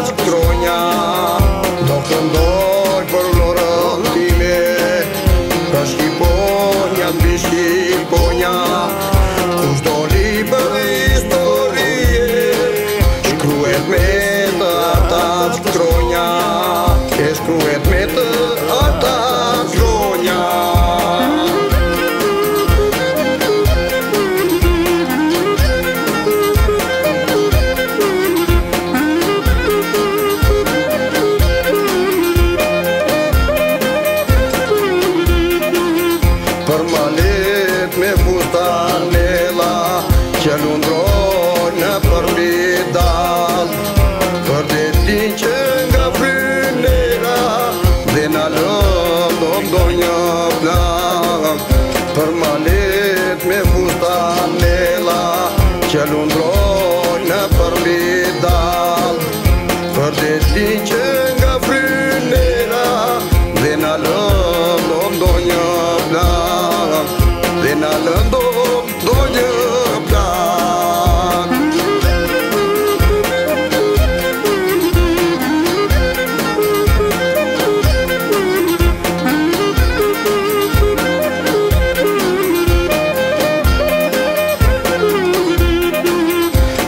që tronja. Do këndoj për lorën time, për Shqiponja, mbi Shqiponja. Kush do libër historie, shkruhet me të ata që tronja, e shkruhet me të ata tronja. Për malet me fustanela që lundroj në përmbi dal, për detin që nga frynera dhe na lëndon do një plak. Për malet me fustanela që lundroj në përmbi dal, për detin që nga frynera dhe na lëndon do një plak, dhe na lëndon do një plak.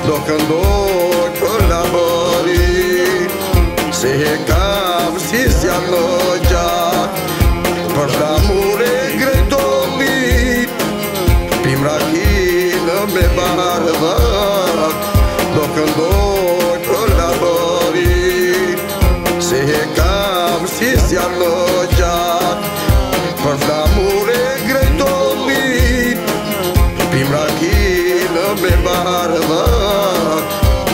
Do këndoj për labëri, se he kam si zjanë në gjatë, për flamure grejtollit, pim rakinë me bardhak. Do këndoj për labëri, se he kam si zjanë në gjatë, për flamure grejtollit, pim rakinë me bardhak,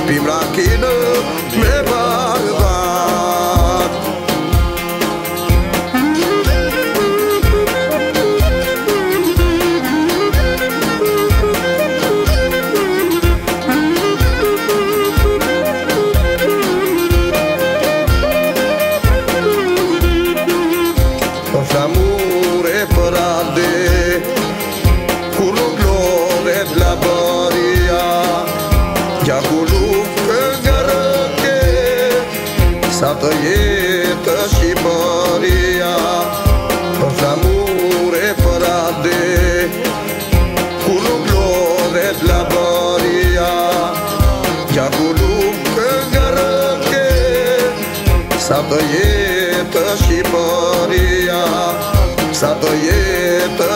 pim rakinë me bardhak. Për flamure për ande, kur nuk lodhet labëria, gjaku luftë nga rëke, sa të jetë Shqipëria. Për flamure për ande, kur nuk lodhet labëria, gjaku luftë nga rëke, sa të jetë Shqipëria, sa të jetë